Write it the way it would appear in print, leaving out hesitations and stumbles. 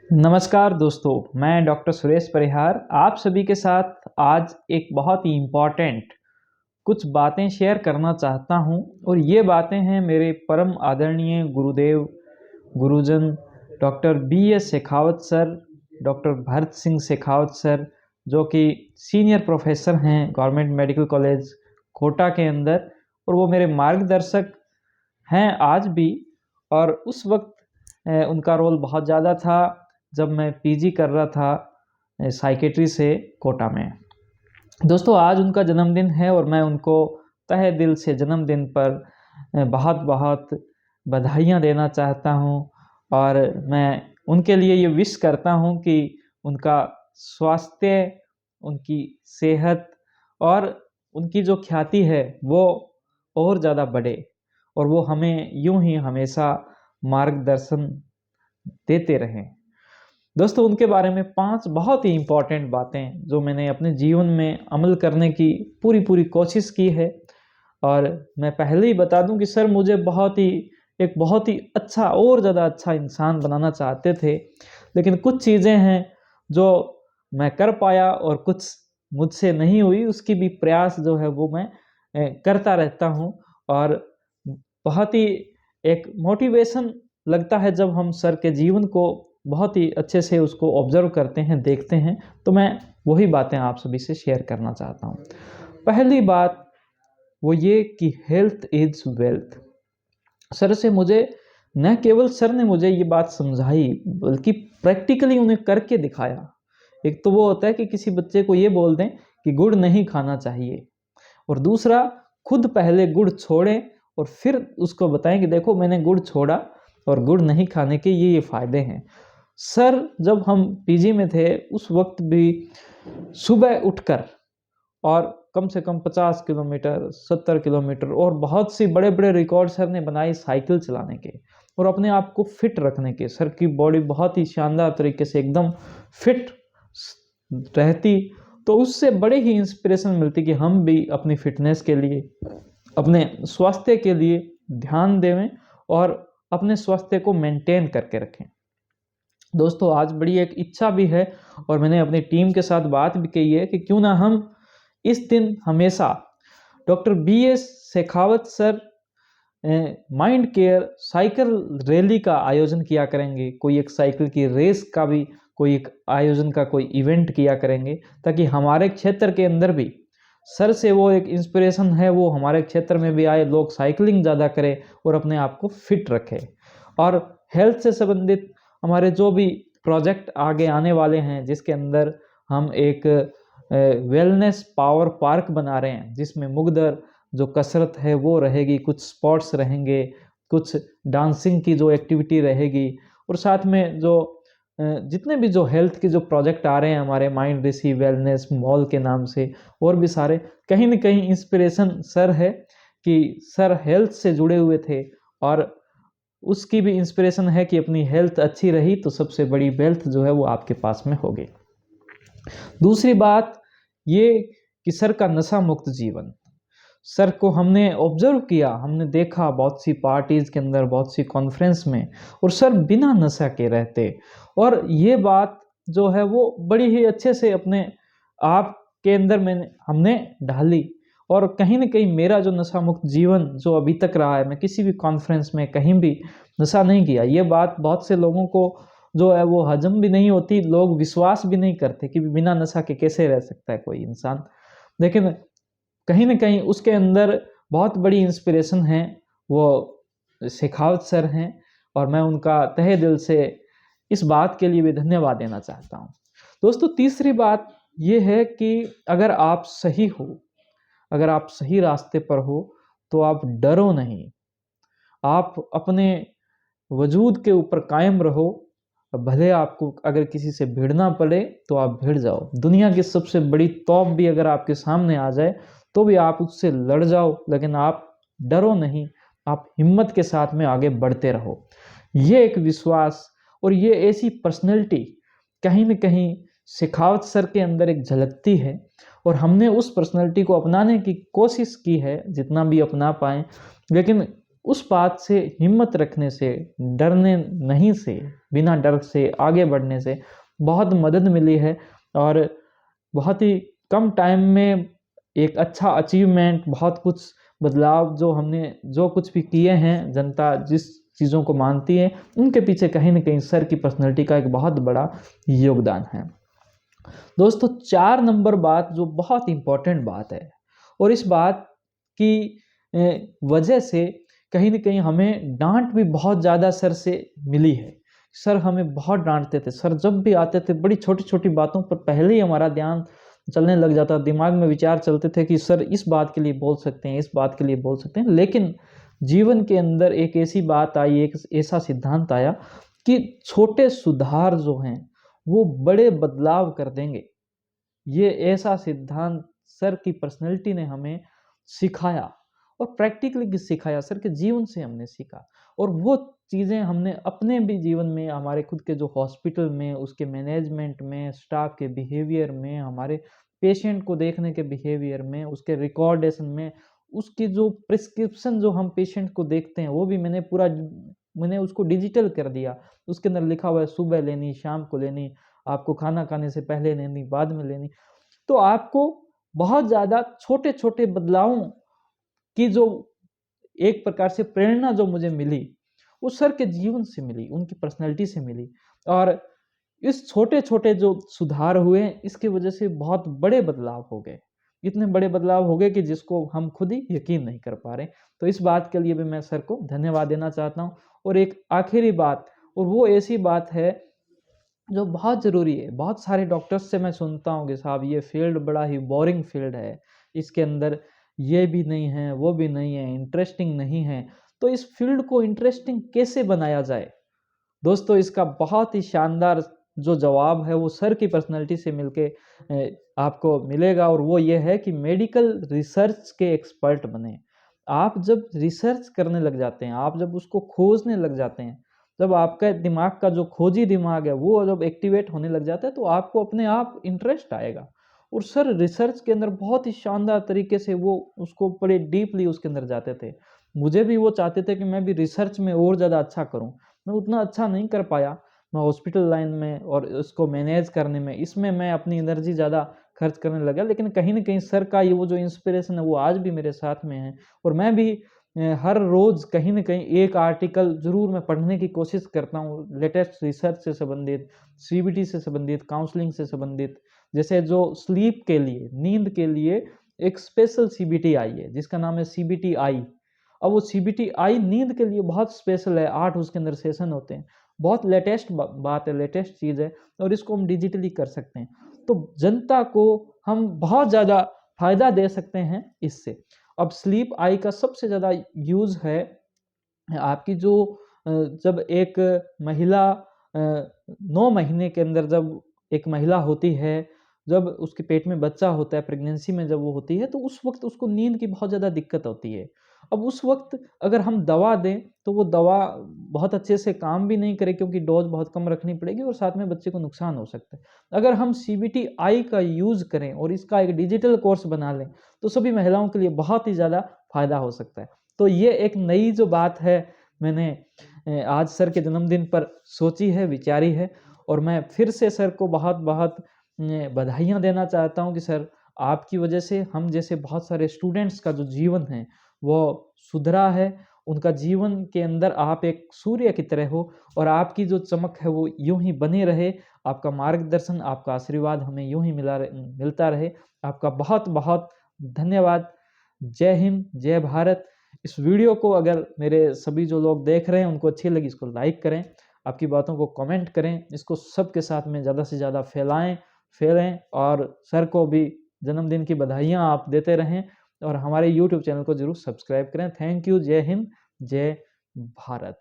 नमस्कार दोस्तों, मैं डॉक्टर सुरेश परिहार आप सभी के साथ आज एक बहुत ही इम्पॉर्टेंट कुछ बातें शेयर करना चाहता हूं। और ये बातें हैं मेरे परम आदरणीय गुरुदेव गुरुजन doctor B.S. Shekhawat sir, doctor Bharat Singh Shekhawat sir, जो कि सीनियर प्रोफेसर हैं गवर्नमेंट मेडिकल कॉलेज कोटा के अंदर, और वो मेरे मार्गदर्शक हैं आज भी। और उस वक्त उनका रोल बहुत ज़्यादा था जब मैं पीजी कर रहा था साइकेट्री से कोटा में। दोस्तों, आज उनका जन्मदिन है और मैं उनको तहे दिल से जन्मदिन पर बहुत बहुत बधाइयाँ देना चाहता हूँ। और मैं उनके लिए ये विश करता हूँ कि उनका स्वास्थ्य, उनकी सेहत और उनकी जो ख्याति है वो और ज़्यादा बढ़े, और वो हमें यूं ही हमेशा मार्गदर्शन देते रहें। दोस्तों, उनके बारे में 5 बहुत ही इम्पॉर्टेंट बातें जो मैंने अपने जीवन में अमल करने की पूरी कोशिश की है। और मैं पहले ही बता दूं कि सर मुझे एक बहुत ही अच्छा और ज़्यादा अच्छा इंसान बनाना चाहते थे, लेकिन कुछ चीज़ें हैं जो मैं कर पाया और कुछ मुझसे नहीं हुई। उसकी भी प्रयास जो है वो मैं करता रहता हूँ। और बहुत ही एक मोटिवेशन लगता है जब हम सर के जीवन को बहुत ही अच्छे से उसको ऑब्जर्व करते हैं, देखते हैं। तो मैं वही बातें आप सभी से शेयर करना चाहता हूँ। पहली बात वो ये कि हेल्थ इज वेल्थ। सर से मुझे न केवल सर ने मुझे ये बात समझाई, बल्कि प्रैक्टिकली उन्हें करके दिखाया। एक तो वो होता है कि किसी बच्चे को ये बोल दें कि गुड़ नहीं खाना चाहिए, और दूसरा खुद पहले गुड़ छोड़ें और फिर उसको बताएं कि देखो मैंने गुड़ छोड़ा और गुड़ नहीं खाने के ये फ़ायदे हैं। सर जब हम पीजी में थे उस वक्त भी सुबह उठकर और कम से कम 50 किलोमीटर, 70 किलोमीटर और बहुत सी बड़े बड़े रिकॉर्ड सर ने बनाए साइकिल चलाने के और अपने आप को फिट रखने के। सर की बॉडी बहुत ही शानदार तरीके से एकदम फिट रहती, तो उससे बड़े ही इंस्पिरेशन मिलती कि हम भी अपनी फिटनेस के लिए, अपने स्वास्थ्य के लिए ध्यान देवें और अपने स्वास्थ्य को मेंटेन करके रखें। दोस्तों, आज बड़ी एक इच्छा भी है और मैंने अपनी टीम के साथ बात भी की है कि क्यों ना हम इस दिन हमेशा doctor B.S. Shekhawat sir mind care cycle rally का आयोजन किया करेंगे। कोई एक साइकिल की रेस का भी कोई एक आयोजन का कोई इवेंट किया करेंगे, ताकि हमारे क्षेत्र के अंदर भी सर से वो एक इंस्पिरेशन है वो हमारे क्षेत्र में भी आए, लोग साइकिलिंग ज़्यादा करें और अपने आप को फिट रखें। और हेल्थ से संबंधित हमारे जो भी प्रोजेक्ट आगे आने वाले हैं, जिसके अंदर हम एक वेलनेस पावर पार्क बना रहे हैं, जिसमें मुगदर जो कसरत है वो रहेगी, कुछ स्पोर्ट्स रहेंगे, कुछ डांसिंग की जो एक्टिविटी रहेगी, और साथ में जो जितने भी जो हेल्थ के जो प्रोजेक्ट आ रहे हैं हमारे माइंड ऋषि वेलनेस मॉल के नाम से, और भी सारे, कहीं न कहीं इंस्पिरेशन सर है कि सर हेल्थ से जुड़े हुए थे और उसकी भी इंस्पिरेशन है कि अपनी हेल्थ अच्छी रही तो सबसे बड़ी वेल्थ जो है वो आपके पास में होगी। दूसरी बात ये कि सर का नशा मुक्त जीवन। सर को हमने ऑब्जर्व किया, हमने देखा बहुत सी पार्टीज के अंदर, बहुत सी कॉन्फ्रेंस में, और सर बिना नशा के रहते। और ये बात जो है वो बड़ी ही अच्छे से अपने आप के अंदर हमने ढाली। और कहीं न कहीं मेरा जो नशा मुक्त जीवन जो अभी तक रहा है, मैं किसी भी कॉन्फ्रेंस में कहीं भी नशा नहीं किया। ये बात बहुत से लोगों को जो है वो हजम भी नहीं होती, लोग विश्वास भी नहीं करते कि बिना नशा के कैसे रह सकता है कोई इंसान। लेकिन कहीं न कहीं उसके अंदर बहुत बड़ी इंस्पिरेशन है वो शेखावत सर हैं, और मैं उनका तहे दिल से इस बात के लिए भी धन्यवाद देना चाहता हूँ। दोस्तों, तीसरी बात ये है कि अगर आप सही हो, अगर आप सही रास्ते पर हो, तो आप डरो नहीं। आप अपने वजूद के ऊपर कायम रहो। भले आपको अगर किसी से भिड़ना पड़े तो आप भिड़ जाओ। दुनिया की सबसे बड़ी तौप भी अगर आपके सामने आ जाए तो भी आप उससे लड़ जाओ, लेकिन आप डरो नहीं, आप हिम्मत के साथ में आगे बढ़ते रहो। ये एक विश्वास और ये ऐसी पर्सनैलिटी कहीं न कहीं शेखावत सर के अंदर एक झलकती है, और हमने उस पर्सनैलिटी को अपनाने की कोशिश की है जितना भी अपना पाएँ। लेकिन उस बात से हिम्मत रखने से, डरने नहीं से, बिना डर से आगे बढ़ने से बहुत मदद मिली है। और बहुत ही कम टाइम में एक अच्छा अचीवमेंट, बहुत कुछ बदलाव जो हमने जो कुछ भी किए हैं, जनता जिस चीज़ों को मानती है, उनके पीछे कहीं न कहीं सर की पर्सनैलिटी का एक बहुत बड़ा योगदान है। दोस्तों 4 नंबर बात जो बहुत इम्पोर्टेंट बात है, और इस बात की वजह से कहीं न कहीं हमें डाँट भी बहुत ज़्यादा सर से मिली है। सर हमें बहुत डाँटते थे। सर जब भी आते थे बड़ी छोटी-छोटी बातों पर पहले ही हमारा ध्यान चलने लग जाता, दिमाग में विचार चलते थे कि सर इस बात के लिए बोल सकते हैं, इस बात के लिए बोल सकते हैं। लेकिन जीवन के अंदर एक ऐसी बात आई, एक ऐसा सिद्धांत आया कि छोटे सुधार जो हैं, वो बड़े बदलाव कर देंगे। ये ऐसा सिद्धांत सर की पर्सनैलिटी ने हमें सिखाया, और प्रैक्टिकली भी सिखाया, सर के जीवन से हमने सीखा। और वो चीज़ें हमने अपने भी जीवन में, हमारे खुद के जो हॉस्पिटल में, उसके मैनेजमेंट में, स्टाफ के बिहेवियर में, हमारे पेशेंट को देखने के बिहेवियर में, उसके रिकॉर्डेशन में, उसकी जो प्रिस्क्रिप्शन जो हम पेशेंट को देखते हैं, वो भी मैंने उसको डिजिटल कर दिया। उसके अंदर लिखा हुआ है सुबह लेनी, शाम को लेनी, आपको खाना खाने से पहले लेनी, बाद में लेनी। तो आपको बहुत ज़्यादा छोटे-छोटे बदलावों की जो एक प्रकार से प्रेरणा जो मुझे मिली, वो सर के जीवन से मिली, उनकी पर्सनैलिटी से मिली। और इस छोटे-छोटे जो सुधार हुए, इसकी वजह से बहुत बड़े बदलाव हो गए। इतने बड़े बदलाव हो गए कि जिसको हम खुद ही यकीन नहीं कर पा रहे। तो इस बात के लिए भी मैं सर को धन्यवाद देना चाहता हूँ। और एक आखिरी बात, और वो ऐसी बात है जो बहुत ज़रूरी है। बहुत सारे डॉक्टर्स से मैं सुनता हूँ कि साहब ये फ़ील्ड बड़ा ही बोरिंग फ़ील्ड है, इसके अंदर ये भी नहीं है, वो भी नहीं है, इंटरेस्टिंग नहीं है। तो इस फ़ील्ड को इंटरेस्टिंग कैसे बनाया जाए? दोस्तों इसका बहुत ही शानदार जो जवाब है वो सर की पर्सनैलिटी से मिलके आपको मिलेगा, और वो ये है कि मेडिकल रिसर्च के एक्सपर्ट बनें। आप जब रिसर्च करने लग जाते हैं, आप जब उसको खोजने लग जाते हैं, जब आपका दिमाग का जो खोजी दिमाग है वो जब एक्टिवेट होने लग जाता है, तो आपको अपने आप इंटरेस्ट आएगा। और सर रिसर्च के अंदर बहुत ही शानदार तरीके से वो उसको बड़े डीपली उसके अंदर जाते थे। मुझे भी वो चाहते थे कि मैं भी रिसर्च में और ज़्यादा अच्छा करूँ। मैं उतना अच्छा नहीं कर पाया। मैं हॉस्पिटल लाइन में और इसको मैनेज करने में, इसमें मैं अपनी एनर्जी ज़्यादा खर्च करने लगा। लेकिन कहीं न कहीं सर का ये वो जो इंस्पिरेशन है वो आज भी मेरे साथ में है। और मैं भी हर रोज़ कहीं न कहीं एक आर्टिकल ज़रूर मैं पढ़ने की कोशिश करता हूँ, लेटेस्ट रिसर्च से संबंधित, सीबीटी से संबंधित, काउंसलिंग से संबंधित। जैसे जो स्लीप के लिए, नींद के लिए एक स्पेशल सीबीटी आई है, जिसका नाम है सीबीटी आई। अब वो सीबीटी आई नींद के लिए बहुत स्पेशल है, 8 उसके अंदर सेशन होते हैं। बहुत लेटेस्ट बात है, लेटेस्ट चीज़ है, और इसको हम डिजिटली कर सकते हैं। तो जनता को हम बहुत ज़्यादा फ़ायदा दे सकते हैं इससे। अब स्लीप आई का सबसे ज़्यादा यूज़ है आपकी जो जब एक महिला 9 महीने के अंदर जब एक महिला होती है, जब उसके पेट में बच्चा होता है, प्रेगनेंसी में जब वो होती है, तो उस वक़्त उसको नींद की बहुत ज़्यादा दिक्कत होती है। अब उस वक़्त अगर हम दवा दें, तो वो दवा बहुत अच्छे से काम भी नहीं करेगी, क्योंकि डोज़ बहुत कम रखनी पड़ेगी और साथ में बच्चे को नुकसान हो सकता है। अगर हम सीबीटी आई का यूज़ करें और इसका एक डिजिटल कोर्स बना लें, तो सभी महिलाओं के लिए बहुत ही ज़्यादा फ़ायदा हो सकता है। तो ये एक नई जो बात है, मैंने आज सर के जन्मदिन पर सोची है, विचारी है, और मैं फिर से सर को बहुत-बहुत बधाइयाँ देना चाहता हूँ कि सर आपकी वजह से हम जैसे बहुत सारे स्टूडेंट्स का जो जीवन है वो सुधरा है। उनका जीवन के अंदर आप एक सूर्य की तरह हो, और आपकी जो चमक है वो यूँ ही बनी रहे। आपका मार्गदर्शन, आपका आशीर्वाद हमें यूँ ही मिलता रहे। आपका बहुत-बहुत धन्यवाद। जय हिंद, जय भारत। इस वीडियो को अगर मेरे सभी जो लोग देख रहे हैं उनको अच्छी लगी, इसको लाइक करें, आपकी बातों को कमेंट करें, इसको सबके साथ में ज़्यादा से ज़्यादा फैलें, और सर को भी जन्मदिन की बधाइयाँ आप देते रहें, और हमारे यूट्यूब चैनल को ज़रूर सब्सक्राइब करें। Thank you. जय हिंद, जय भारत।